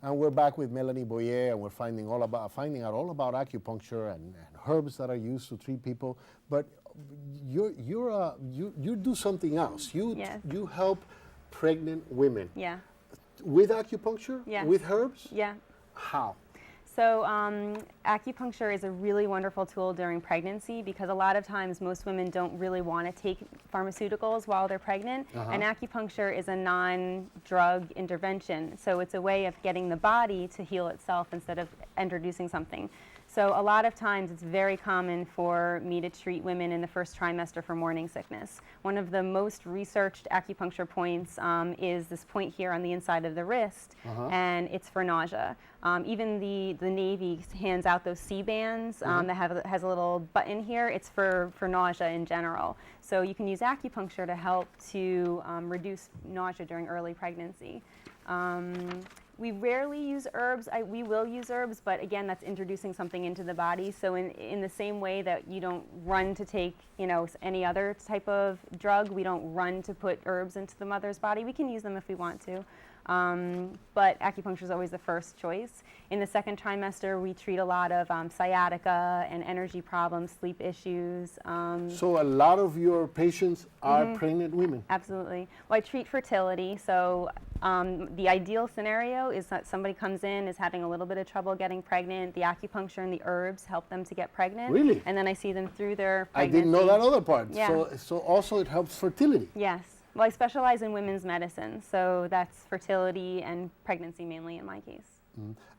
And we're back with Melani Bolyai, and we're finding out all about acupuncture and herbs that are used to treat people. But you do something else. Yes. You help pregnant women. Yeah. With acupuncture? Yes. With herbs? Yeah. How? So acupuncture is a really wonderful tool during pregnancy because a lot of times most women don't really want to take pharmaceuticals while they're pregnant. And acupuncture is a non-drug intervention. So it's a way of getting the body to heal itself instead of introducing something. So a lot of times it's very common for me to treat women in the first trimester for morning sickness. One of the most researched acupuncture points is this point here on the inside of the wrist, and it's for nausea. Even the Navy hands out those C-bands that has a little button here. It's for nausea in general. So you can use acupuncture to help to reduce nausea during early pregnancy. We rarely use herbs. We will use herbs, but again, that's introducing something into the body. So in the same way that you don't run to take, any other type of drug, we don't run to put herbs into the mother's body. We can use them if we want to. But acupuncture is always the first choice. In the second trimester, we treat a lot of sciatica and energy problems, sleep issues. So a lot of your patients are pregnant women? Absolutely. Well, I treat fertility. So the ideal scenario is that somebody comes in, is having a little bit of trouble getting pregnant. The acupuncture and the herbs help them to get pregnant. Really? And then I see them through their pregnancy. I didn't know that other part. Yeah. So also it helps fertility? Yes. Well, I specialize in women's medicine, so that's fertility and pregnancy mainly in my case.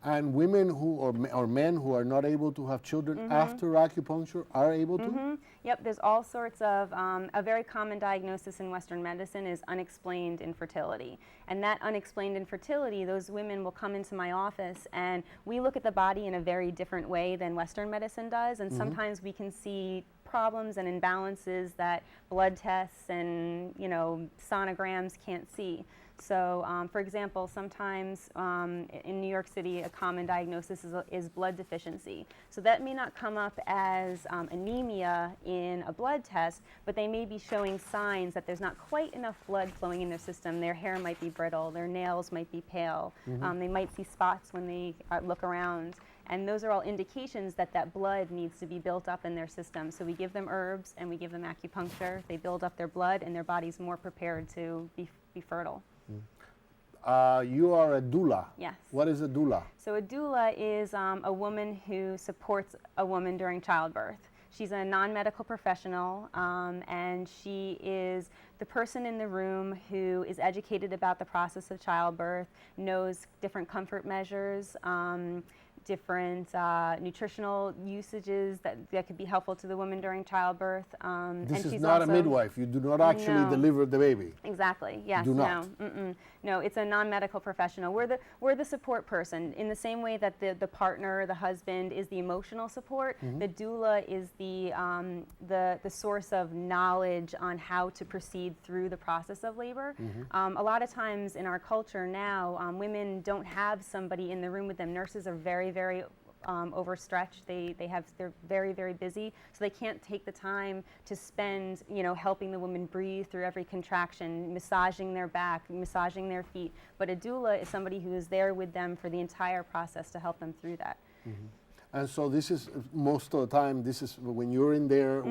And women or men who are not able to have children after acupuncture are able to? Yep, there's all sorts of, a very common diagnosis in Western medicine is unexplained infertility. And that unexplained infertility, those women will come into my office and we look at the body in a very different way than Western medicine does. And sometimes we can see problems and imbalances that blood tests and, sonograms can't see. So, for example, sometimes in New York City, a common diagnosis is blood deficiency. So that may not come up as anemia in a blood test, but they may be showing signs that there's not quite enough blood flowing in their system. Their hair might be brittle, their nails might be pale, they might see spots when they look around. And those are all indications that that blood needs to be built up in their system. So we give them herbs and we give them acupuncture. They build up their blood and their body's more prepared to be fertile. You are a doula. Yes. What is a doula? So a doula is a woman who supports a woman during childbirth. She's a non-medical professional, and she is the person in the room who is educated about the process of childbirth, knows different comfort measures, different nutritional usages that could be helpful to the woman during childbirth. This and is she's not a also midwife. You do not actually deliver the baby. Exactly. Yes. Do not. No, it's a non-medical professional. We're the support person in the same way that the partner, the husband, is the emotional support. The doula is the source of knowledge on how to proceed through the process of labor. A lot of times in our culture now, women don't have somebody in the room with them. Nurses are very, very overstretched. They're very, very busy, so they can't take the time to spend, helping the woman breathe through every contraction, massaging their back, massaging their feet. But a doula is somebody who is there with them for the entire process to help them through that. And so this is, most of the time, this is when you're in there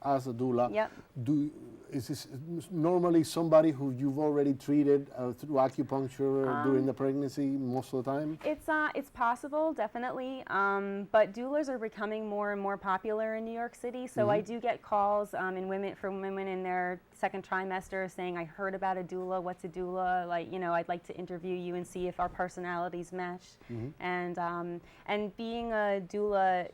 as a doula. Yep. Is this normally somebody who you've already treated through acupuncture during the pregnancy most of the time? It's possible, definitely. But doulas are becoming more and more popular in New York City. So I do get calls from women in their second trimester saying, "I heard about a doula. What's a doula? I'd like to interview you and see if our personalities mesh." And being a doula,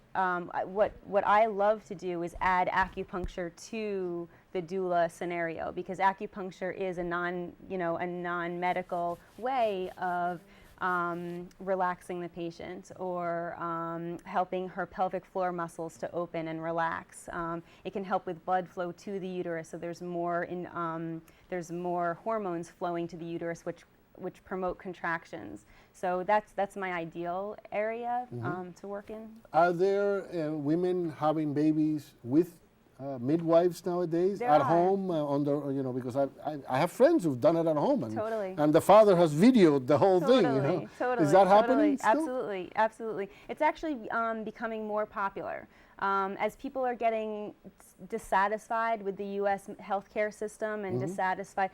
what I love to do is add acupuncture to the doula scenario, because acupuncture is a non-medical way of relaxing the patient or helping her pelvic floor muscles to open and relax. It can help with blood flow to the uterus, so there's more hormones flowing to the uterus, which promote contractions. So that's my ideal area to work in. Are there women having babies with midwives nowadays There at are. home because I have friends who've done it at home, and Totally. and the father has videoed the whole thing. Totally. Is that happening still? Absolutely, absolutely. It's actually becoming more popular. As people are getting dissatisfied with the U.S. healthcare system and dissatisfied,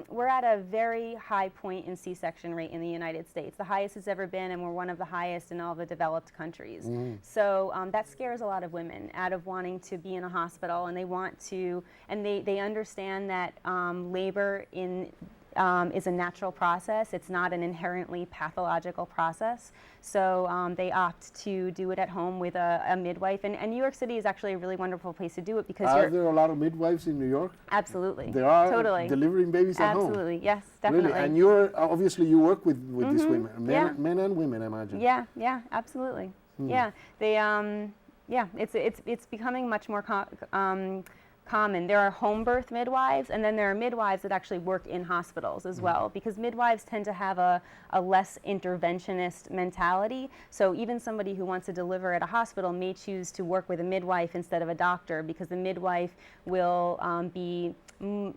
we're at a very high point in C-section rate in the United States, the highest it's ever been, and we're one of the highest in all the developed countries. So that scares a lot of women out of wanting to be in a hospital, and they want to, and they understand that labor is a natural process. It's not an inherently pathological process. So they opt to do it at home with a midwife. And New York City is actually a really wonderful place to do it because Are there a lot of midwives in New York? Absolutely. There are totally. delivering babies at home? Absolutely, yes, definitely. Really? And you're, obviously you work with these women, Yeah. men and women, I imagine. Yeah, absolutely. Yeah, they, it's becoming much more common. There are home birth midwives, and then there are midwives that actually work in hospitals as well, because midwives tend to have a less interventionist mentality. So even somebody who wants to deliver at a hospital may choose to work with a midwife instead of a doctor, because the midwife will be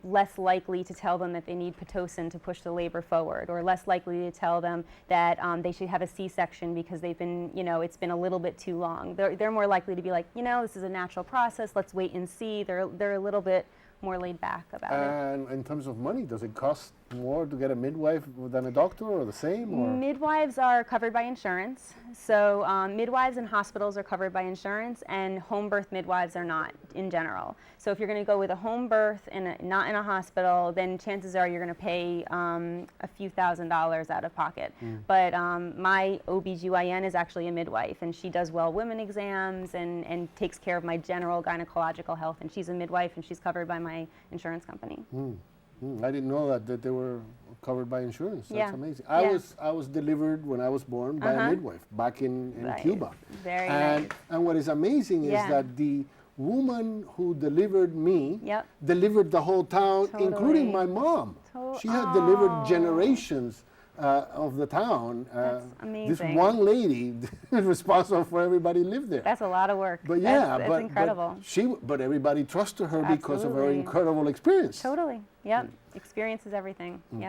less likely to tell them that they need Pitocin to push the labor forward, or less likely to tell them that they should have a C-section because they've been, it's been a little bit too long. They're more likely to be like, this is a natural process, let's wait and see. They're a little bit more laid back about it. And in terms of money, does it cost more to get a midwife than a doctor, or the same? Or? Midwives are covered by insurance. So midwives in hospitals are covered by insurance, and home birth midwives are not in general. So if you're going to go with a home birth and not in a hospital, then chances are you're going to pay a few $1,000s out of pocket. But my OBGYN is actually a midwife, and she does well women exams and takes care of my general gynecological health, and she's a midwife, and she's covered by my insurance company. I didn't know that they were covered by insurance. That's Yeah. amazing. Yeah. I was delivered when I was born by a midwife back in Right. Cuba. Very and, nice. And what is amazing is Yeah. that the woman who delivered me Yep. delivered the whole town, including my mom. She had delivered generations of the town. That's This amazing. one lady responsible for everybody lived there. That's a lot of work. But yeah, that's but incredible. but everybody trusted her because of her Absolutely. incredible experience. Totally. Yep. Experience is everything. Yep.